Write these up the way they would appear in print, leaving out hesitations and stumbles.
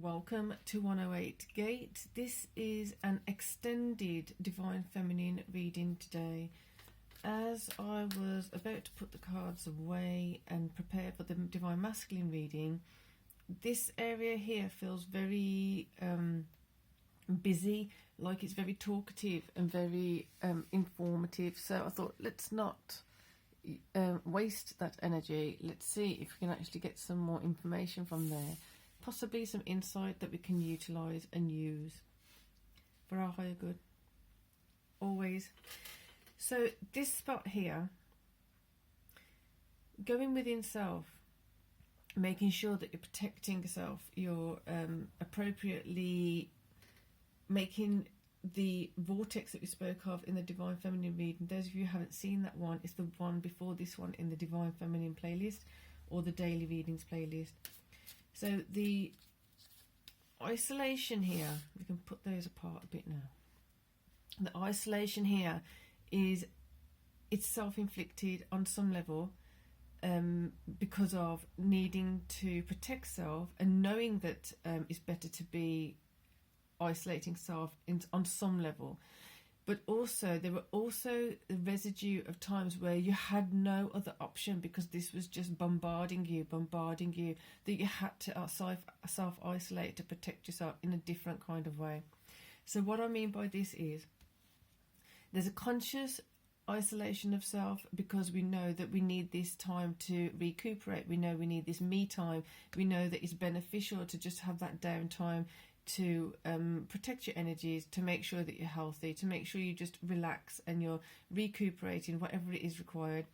Welcome to 108 Gate. This is an extended Divine Feminine reading today. As I was about to put the cards away and prepare for the Divine Masculine reading, this area here feels very busy, like it's very talkative and very informative. So I thought, let's not waste that energy. Let's see if we can actually get some more information from there. Possibly some insight that we can utilise and use for our higher good. Always. So this spot here, going within self, making sure that you're protecting yourself, you're appropriately making the vortex that we spoke of in the Divine Feminine reading. Those of you who haven't seen that one, it's the one before this one in the Divine Feminine playlist or the Daily Readings playlist. So the isolation here, we can put those apart a bit now. The isolation here is, it's self-inflicted on some level because of needing to protect self and knowing that it's better to be isolating self on some level. But also, there were also the residue of times where you had no other option because this was just bombarding you, that you had to self-isolate to protect yourself in a different kind of way. So what I mean by this is, there's a conscious isolation of self because we know that we need this time to recuperate. We know we need this me time. We know that it's beneficial to just have that downtime to protect your energies, to make sure that you're healthy, to make sure you just relax and you're recuperating whatever it is required.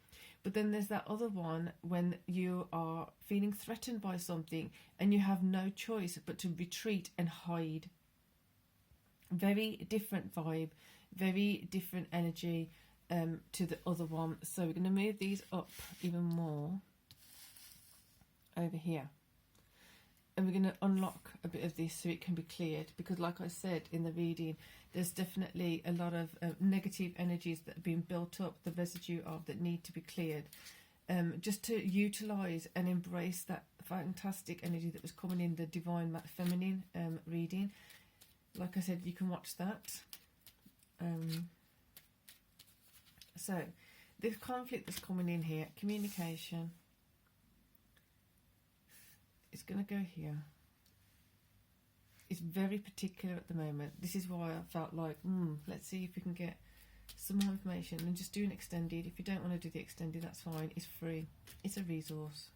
But then there's that other one when you are feeling threatened by something and you have no choice but to retreat and hide. Very different vibe, very different energy to the other one. So we're going to move these up even more over here. And we're going to unlock a bit of this so it can be cleared, because like I said in the reading, there's definitely a lot of negative energies that have been built up, the residue of, that need to be cleared, just to utilise and embrace that fantastic energy that was coming in the Divine Feminine reading. Like I said, you can watch that. So this conflict that's coming in here, communication, it's going to go here. It's very particular at the moment. This is why I felt like, let's see if we can get some more information and just do an extended. If you don't want to do the extended, that's fine. It's free. It's a resource.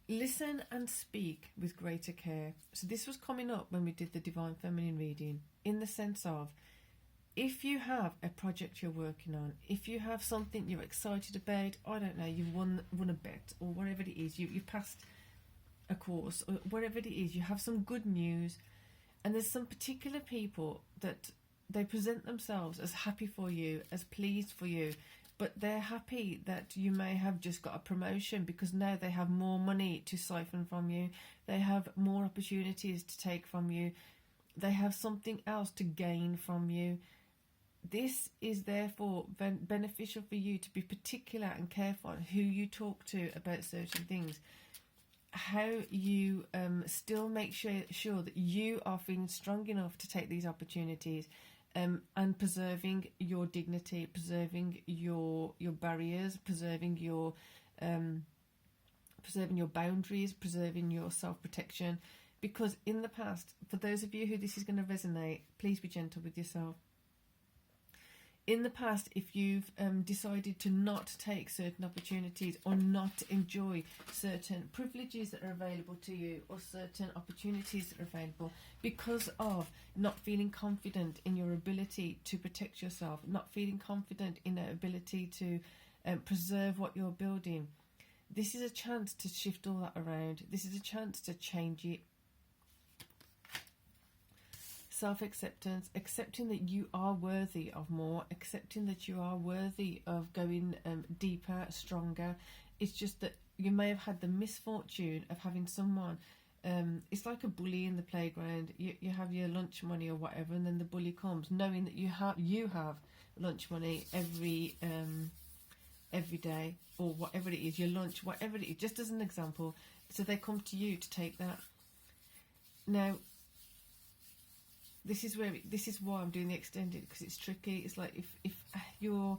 Listen and speak with greater care. So this was coming up when we did the Divine Feminine reading, in the sense of, if you have a project you're working on, if you have something you're excited about, I don't know, you've won a bet or whatever it is, you passed a course or whatever it is, you have some good news, and there's some particular people that they present themselves as happy for you, as pleased for you, but they're happy that you may have just got a promotion because now they have more money to siphon from you, they have more opportunities to take from you, they have something else to gain from you. This is therefore beneficial for you to be particular and careful on who you talk to about certain things, how you still make sure that you are feeling strong enough to take these opportunities, and preserving your dignity, preserving your barriers, preserving your boundaries, preserving your self-protection. Because in the past, for those of you who this is going to resonate, please be gentle with yourself. In the past, if you've decided to not take certain opportunities or not enjoy certain privileges that are available to you or certain opportunities that are available because of not feeling confident in your ability to protect yourself, not feeling confident in your ability to preserve what you're building, this is a chance to shift all that around. This is a chance to change it. Self-acceptance, accepting that you are worthy of more, accepting that you are worthy of going deeper, stronger. It's just that you may have had the misfortune of having someone, it's like a bully in the playground. You have your lunch money or whatever, and then the bully comes knowing that you have lunch money every day, or whatever it is, your lunch, whatever it is, just as an example. So they come to you to take that. Now, this is why I'm doing the extended, because it's tricky. It's like if you're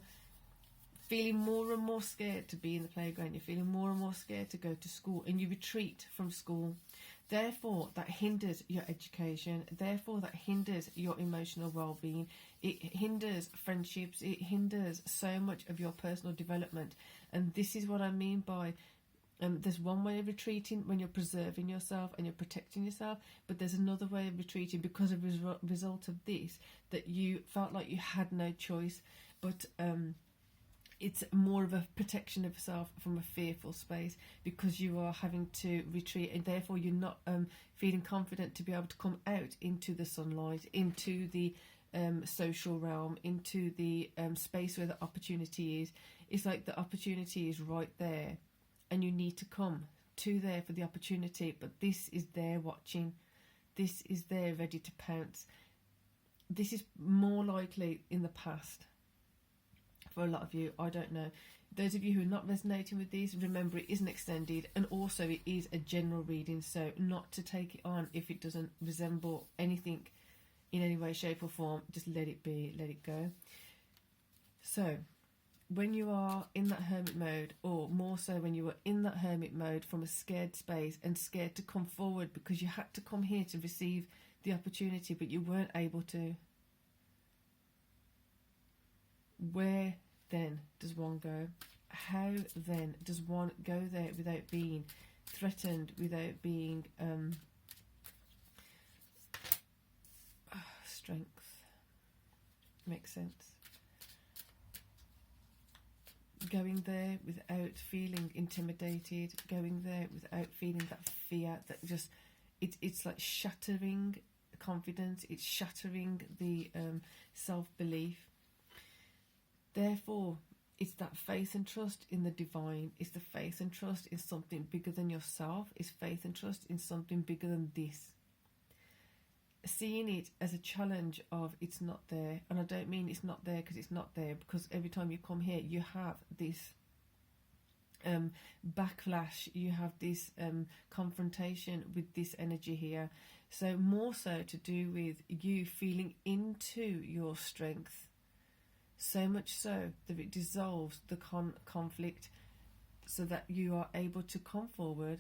feeling more and more scared to be in the playground, you're feeling more and more scared to go to school, and you retreat from school, therefore that hinders your education, therefore that hinders your emotional well-being, it hinders friendships, it hinders so much of your personal development. And this is what I mean by there's one way of retreating when you're preserving yourself and you're protecting yourself, but there's another way of retreating because of a result of this, that you felt like you had no choice, but it's more of a protection of yourself from a fearful space, because you are having to retreat, and therefore you're not feeling confident to be able to come out into the sunlight, into the social realm, into the space where the opportunity is. It's like the opportunity is right there, and you need to come to there for the opportunity, but this is there watching, this is there ready to pounce. This is more likely in the past for a lot of you. I don't know. Those of you who are not resonating with these, remember it isn't extended, and also it is a general reading, so not to take it on if it doesn't resemble anything in any way, shape or form. Just let it be, let it go. So when you are in that hermit mode, or more so when you were in that hermit mode from a scared space and scared to come forward because you had to come here to receive the opportunity, but you weren't able to, where then does one go? How then does one go there without being threatened, without being strength? Makes sense. Going there without feeling intimidated, going there without feeling that fear that just, it's like shattering confidence, it's shattering the self-belief. Therefore, it's that faith and trust in the divine, it's the faith and trust in something bigger than yourself, it's faith and trust in something bigger than this. Seeing it as a challenge of it's not there, and I don't mean it's not there because it's not there, because every time you come here you have this backlash, you have this confrontation with this energy here. So more so to do with you feeling into your strength, so much so that it dissolves the conflict, so that you are able to come forward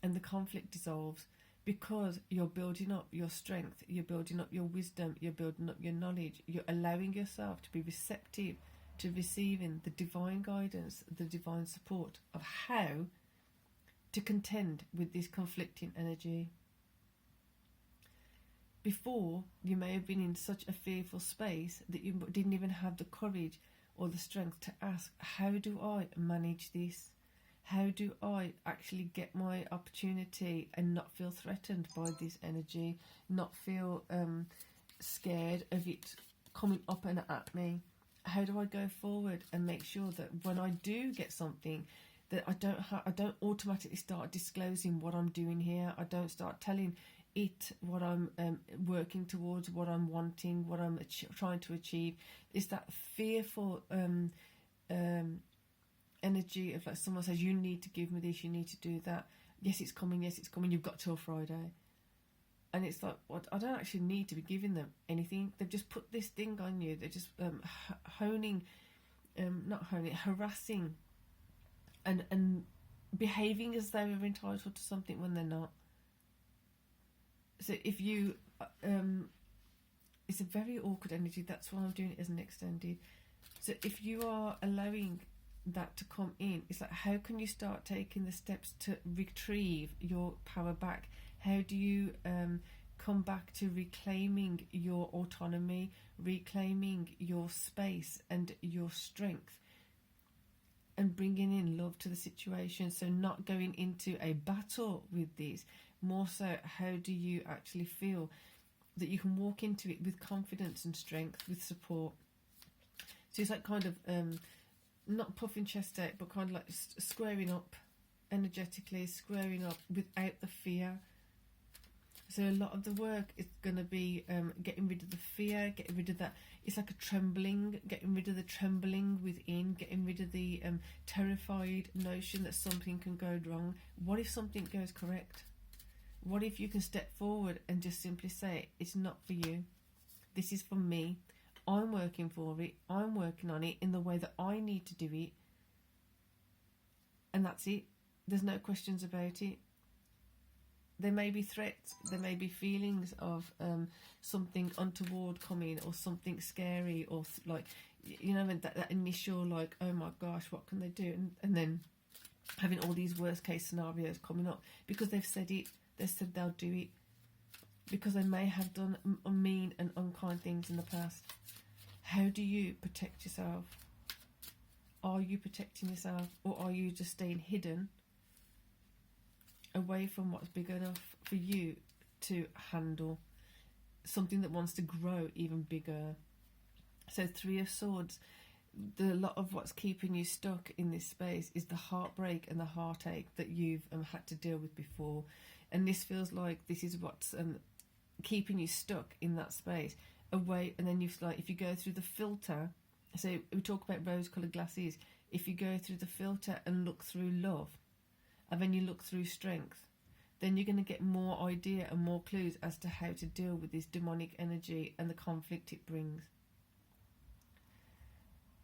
and the conflict dissolves, because you're building up your strength, you're building up your wisdom, you're building up your knowledge, you're allowing yourself to be receptive to receiving the divine guidance, the divine support of how to contend with this conflicting energy. Before, you may have been in such a fearful space that you didn't even have the courage or the strength to ask, how do I manage this? How do I actually get my opportunity and not feel threatened by this energy, not feel scared of it coming up and at me? How do I go forward and make sure that when I do get something, that I don't automatically start disclosing what I'm doing here. I don't start telling it what I'm working towards, what I'm wanting, what I'm trying to achieve. It's that fearful energy of like someone says, you need to give me this, you need to do that. Yes, it's coming, you've got till Friday. And it's like, what? I don't actually need to be giving them anything. They've just put this thing on you. They're just harassing and behaving as though they're entitled to something when they're not. So if you, it's a very awkward energy. That's why I'm doing it as an extended. So if you are allowing that to come in, it's like, how can you start taking the steps to retrieve your power back? How do you come back to reclaiming your autonomy, reclaiming your space and your strength, and bringing in love to the situation? So not going into a battle with these, more so how do you actually feel that you can walk into it with confidence and strength, with support? So it's like kind of not puffing chest out, but kind of like squaring up energetically, squaring up without the fear. So a lot of the work is going to be getting rid of the fear, getting rid of that. It's like a trembling, getting rid of the trembling within, getting rid of the terrified notion that something can go wrong. What if something goes correct? What if you can step forward and just simply say, it's not for you. This is for me. I'm working for it. I'm working on it in the way that I need to do it. And that's it. There's no questions about it. There may be threats, there may be feelings of something untoward coming, or something scary, or like, you know, that initial like, oh my gosh, what can they do? And then having all these worst case scenarios coming up because they've said it, they've said they'll do it, because they may have done mean and unkind things in the past. How do you protect yourself? Are you protecting yourself, or are you just staying hidden away from what's big enough for you to handle, something that wants to grow even bigger? So 3 of Swords, a lot of what's keeping you stuck in this space is the heartbreak and the heartache that you've had to deal with before, and this feels like this is what's keeping you stuck in that space away. And then you've, like, if you go through the filter, so we talk about rose coloured glasses, if you go through the filter and look through love, and then you look through strength, then you're going to get more idea and more clues as to how to deal with this demonic energy and the conflict it brings.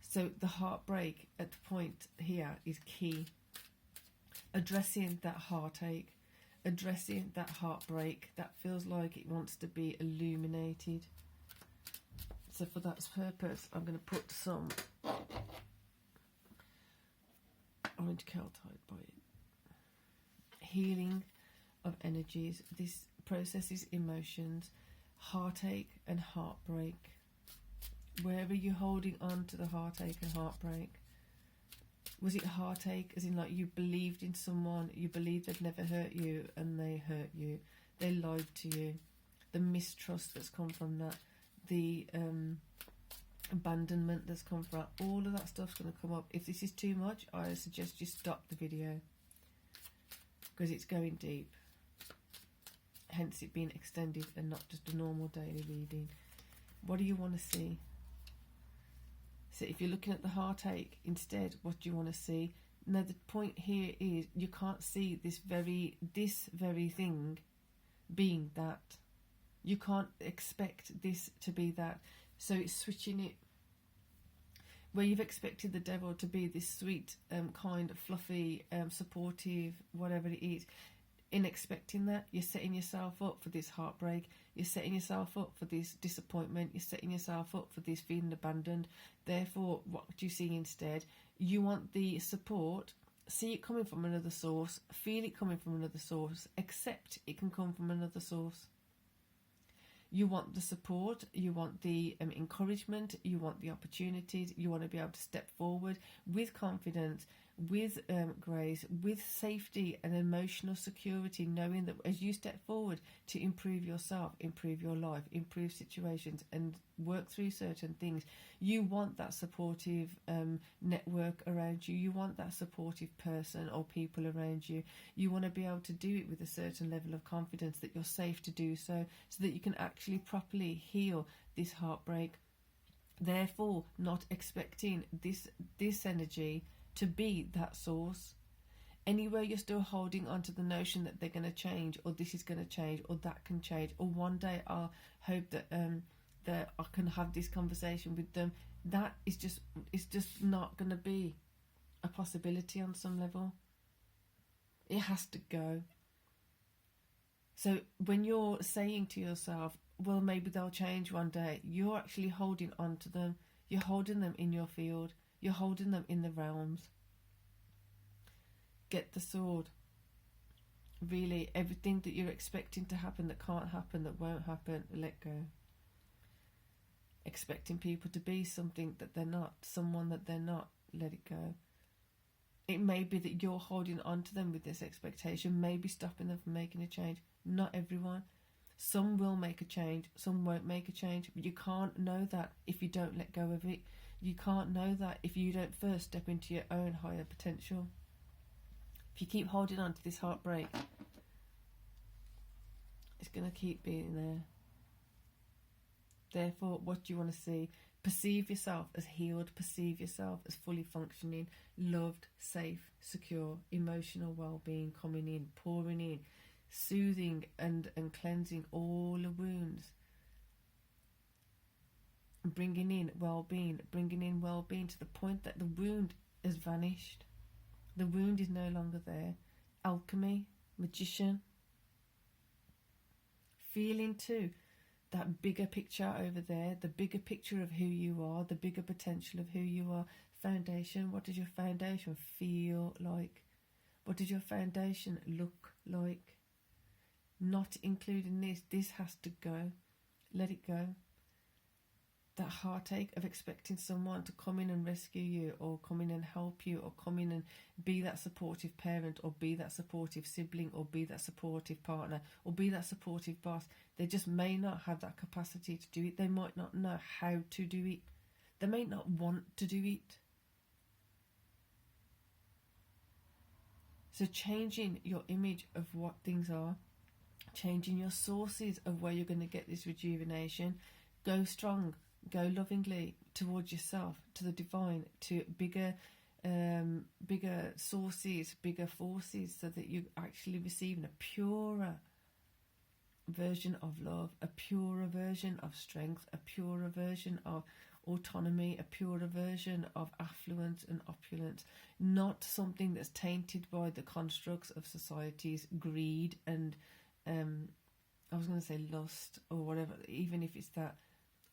So the heartbreak at the point here is key. Addressing that heartache, addressing that heartbreak that feels like it wants to be illuminated. So for that purpose, I'm going to put some orange keltite by it. Healing of energies. This processes emotions, heartache and heartbreak. Wherever you're holding on to the heartache and heartbreak, was it heartache as in like you believed in someone, you believed they'd never hurt you and they hurt you, they lied to you, the mistrust that's come from that, the abandonment that's come from that, all of that stuff's going to come up. If this is too much, I suggest you stop the video, because it's going deep, hence it being extended and not just a normal daily reading. What do you want to see? So if you're looking at the heartache instead, what do you want to see? Now the point here is you can't see this very thing being that. You can't expect this to be that. So it's switching it. Where you've expected the devil to be this sweet, kind, fluffy, supportive, whatever it is, in expecting that, you're setting yourself up for this heartbreak, you're setting yourself up for this disappointment, you're setting yourself up for this feeling abandoned. Therefore, what do you see instead? You want the support, see it coming from another source, feel it coming from another source, accept it can come from another source. You want the support, you want the encouragement, you want the opportunities, you want to be able to step forward with confidence, with grace, with safety and emotional security, knowing that as you step forward to improve yourself, improve your life, improve situations and work through certain things, you want that supportive network around you, you want that supportive person or people around you. You want to be able to do it with a certain level of confidence that you're safe to do so that you can actually properly heal this heartbreak. Therefore, not expecting this energy to be that source. Anywhere you're still holding on to the notion that they're going to change, or this is going to change, or that can change, or one day I'll hope that that I can have this conversation with them, that is just, it's just not going to be a possibility on some level. It has to go. So when you're saying to yourself, well, maybe they'll change one day, you're actually holding on to them. You're holding them in your field. You're holding them in the realms. Get the sword. Really, everything that you're expecting to happen that can't happen, that won't happen, let go. Expecting people to be something that they're not, someone that they're not, let it go. It may be that you're holding on to them with this expectation, maybe stopping them from making a change. Not everyone. Some will make a change, some won't make a change, but you can't know that if you don't let go of it. You can't know that if you don't first step into your own higher potential. If you keep holding on to this heartbreak, It's going to keep being there. Therefore, what do you want to see? Perceive yourself as healed. Perceive yourself as fully functioning, loved, safe, secure, emotional well-being coming in, pouring in, soothing and cleansing all the wounds. Bringing in well-being to the point that the wound has vanished. The wound is no longer there. Alchemy, magician. Feeling too that bigger picture over there, the bigger picture of who you are, the bigger potential of who you are. Foundation, what does your foundation feel like? What does your foundation look like? Not including this has to go. Let it go. That heartache of expecting someone to come in and rescue you, or come in and help you, or come in and be that supportive parent, or be that supportive sibling, or be that supportive partner, or be that supportive boss. They just may not have that capacity to do it. They might not know how to do it. They may not want to do it. So changing your image of what things are, changing your sources of where you're going to get this rejuvenation. Go strong, go lovingly towards yourself, to the divine, to bigger sources, bigger forces, so that you're actually receiving a purer version of love, a purer version of strength, a purer version of autonomy, a purer version of affluence and opulence, not something that's tainted by the constructs of society's greed and I was going to say lust or whatever, even if it's that,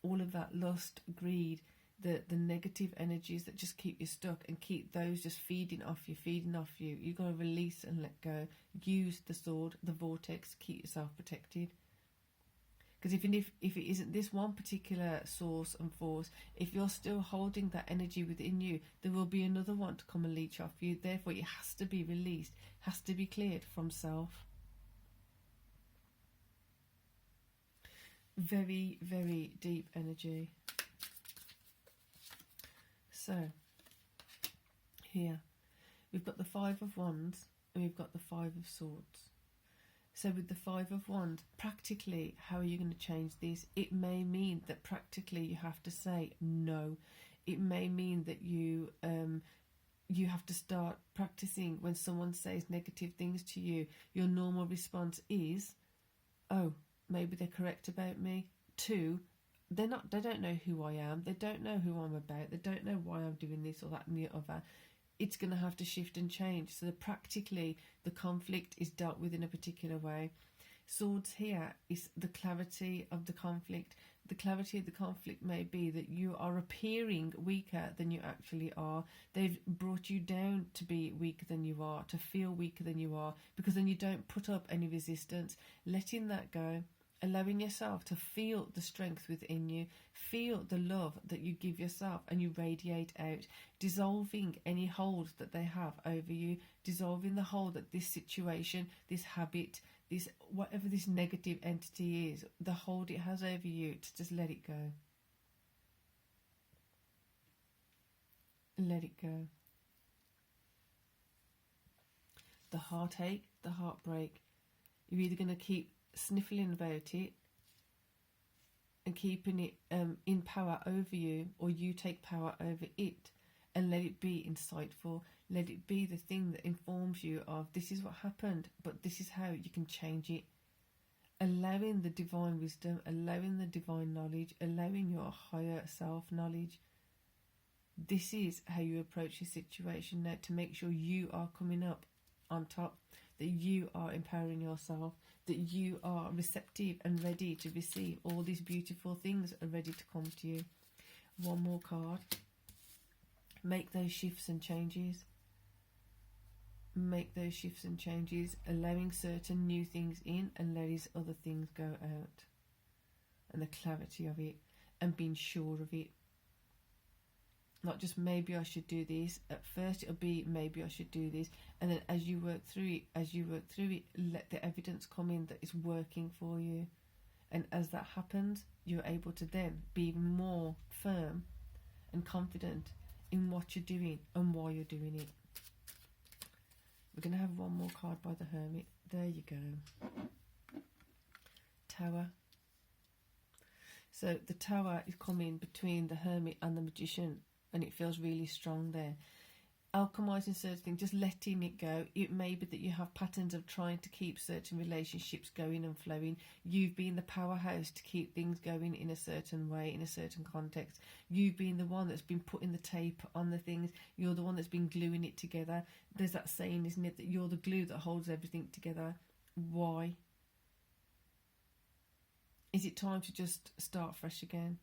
all of that lust, greed, the negative energies that just keep you stuck and keep those just feeding off you. You've got to release and let go. Use the sword, the vortex, to keep yourself protected. Because if it isn't this one particular source and force, if you're still holding that energy within you, there will be another one to come and leech off you. Therefore, it has to be released, has to be cleared from self. Very, very deep energy. So, here, we've got the Five of Wands and we've got the Five of Swords. So with the Five of Wands, practically, how are you going to change this? It may mean that practically you have to say no. It may mean that you have to start practicing when someone says negative things to you. Your normal response is, oh, maybe they're correct about me. 2, they don't know who I am. They don't know who I'm about. They don't know why I'm doing this or that and the other. It's going to have to shift and change. So that practically the conflict is dealt with in a particular way. Swords here is the clarity of the conflict. The clarity of the conflict may be that you are appearing weaker than you actually are. They've brought you down to be weaker than you are, to feel weaker than you are, because then you don't put up any resistance. Letting that go. Allowing yourself to feel the strength within you, feel the love that you give yourself and you radiate out, dissolving any hold that they have over you, dissolving the hold that this situation, this habit, this whatever this negative entity is, the hold it has over you, to just let it go. Let it go. The heartache, the heartbreak, you're either going to keep sniffling about it and keeping it in power over you, or you take power over it and let it be insightful. Let it be the thing that informs you of, this is what happened, but this is how you can change it. Allowing the divine wisdom, allowing the divine knowledge, allowing your higher self knowledge. This is how you approach your situation now, to make sure you are coming up on top, that you are empowering yourself, that you are receptive and ready to receive all these beautiful things that are ready to come to you. One more card. Make those shifts and changes. Make those shifts and changes, allowing certain new things in and letting other things go out. And the clarity of it, and being sure of it. Not just maybe I should do this. At first it'll be maybe I should do this, and then as you work through it, let the evidence come in that it's working for you. And as that happens, you're able to then be even more firm and confident in what you're doing and why you're doing it. We're going to have one more card by the Hermit. There you go. Tower. So the Tower is coming between the Hermit and the Magician, and it feels really strong there. Alchemizing certain things, just letting it go. It may be that you have patterns of trying to keep certain relationships going and flowing. You've been the powerhouse to keep things going in a certain way, in a certain context. You've been the one that's been putting the tape on the things. You're the one that's been gluing it together. There's that saying, isn't it, that you're the glue that holds everything together. Why? Is it time to just start fresh again?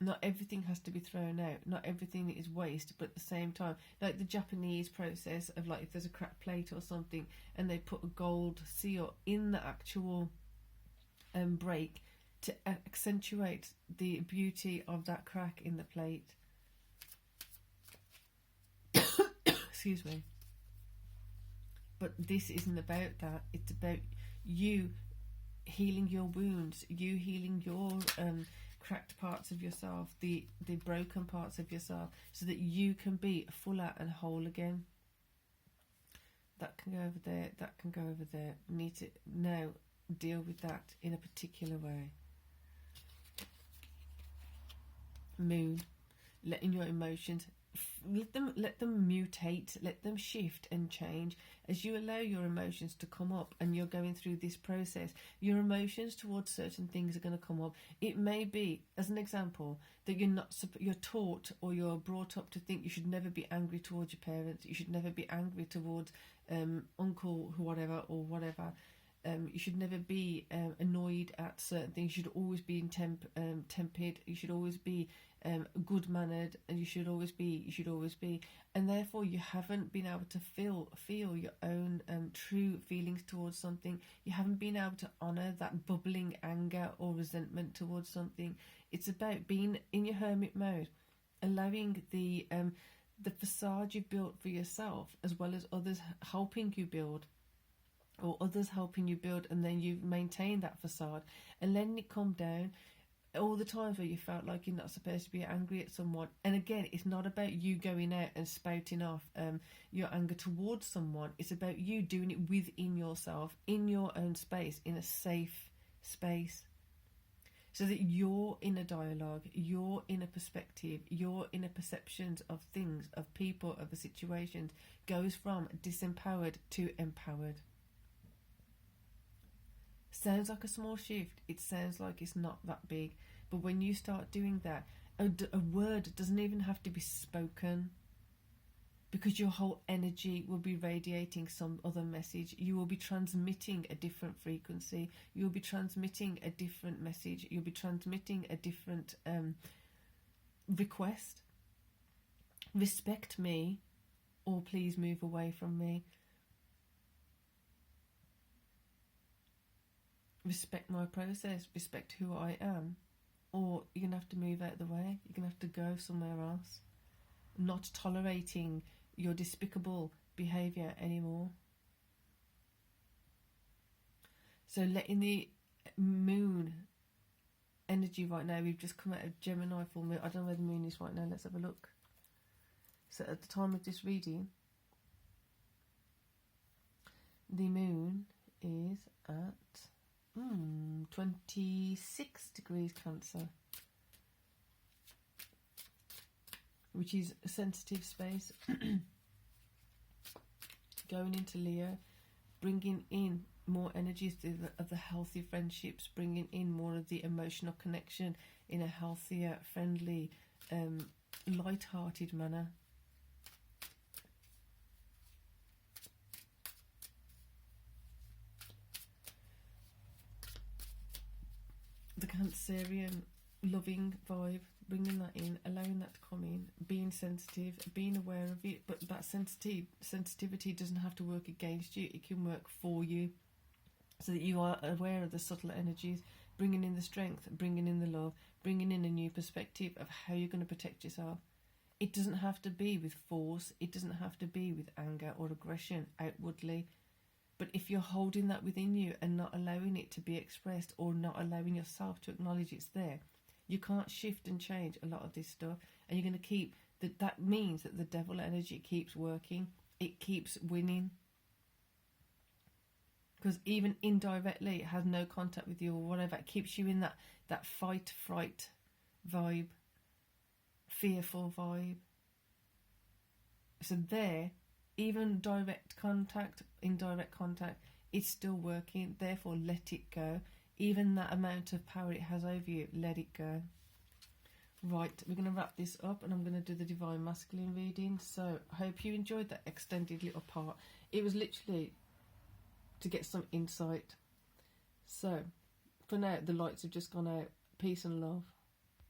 Not everything has to be thrown out. Not everything is waste, but at the same time, like the Japanese process of, like, if there's a cracked plate or something and they put a gold seal in the actual break to accentuate the beauty of that crack in the plate. Excuse me. But this isn't about that. It's about you healing your wounds, you healing your cracked parts of yourself, the broken parts of yourself, so that you can be fuller and whole again. That can go over there, that can go over there. We need to now deal with that in a particular way. Moon, letting your emotions, let them mutate, let them shift and change. As you allow your emotions to come up and you're going through this process, your emotions towards certain things are going to come up. It may be, as an example, that you're taught or you're brought up to think you should never be angry towards your parents, you should never be angry towards uncle whatever or whatever. You should never be annoyed at certain things. You should always be tempered. You should always be good mannered, and you should always be, and therefore you haven't been able to feel your own true feelings towards something. You haven't been able to honour that bubbling anger or resentment towards something. It's about being in your hermit mode, allowing the facade you've built for yourself, as well as others helping you build, or others helping you build, and then you maintain that facade and letting it come down. All the times where you felt like you're not supposed to be angry at someone, and again, it's not about you going out and spouting off your anger towards someone. It's about you doing it within yourself, in your own space, in a safe space, so that your inner dialogue, your inner perspective, your inner perceptions of things, of people, of the situations goes from disempowered to empowered. Sounds like a small shift. It sounds like it's not that big. But when you start doing that, a word doesn't even have to be spoken, because your whole energy will be radiating some other message. You will be transmitting a different frequency. You will be transmitting a different message. You'll be transmitting a different request. Respect me, or please move away from me. Respect my process, respect who I am, or you're going to have to move out of the way. You're going to have to go somewhere else. Not tolerating your despicable behaviour anymore. So letting the moon energy right now, we've just come out of Gemini full moon. I don't know where the moon is right now, let's have a look. So at the time of this reading, the moon is at 26 degrees Cancer, which is a sensitive space. Going into Leo, bringing in more energies of the healthy friendships, bringing in more of the emotional connection in a healthier, friendly, light-hearted manner. The Cancerian loving vibe, bringing that in, allowing that to come in, being sensitive, being aware of it, but that sensitivity doesn't have to work against you, it can work for you, so that you are aware of the subtle energies, bringing in the strength, bringing in the love, bringing in a new perspective of how you're going to protect yourself. It doesn't have to be with force, it doesn't have to be with anger or aggression outwardly. But if you're holding that within you and not allowing it to be expressed, or not allowing yourself to acknowledge it's there, you can't shift and change a lot of this stuff. And you're going to keep, that means that the devil energy keeps working. It keeps winning. because even indirectly it has no contact with you or whatever. It keeps you in that fight, fright vibe, fearful vibe. So there, even direct contact, indirect contact, it's still working. Therefore, let it go. Even that amount of power it has over you, let it go. Right, we're going to wrap this up and I'm going to do the Divine Masculine reading. So I hope you enjoyed that extended little part. It was literally to get some insight. So for now, the lights have just gone out. Peace and love.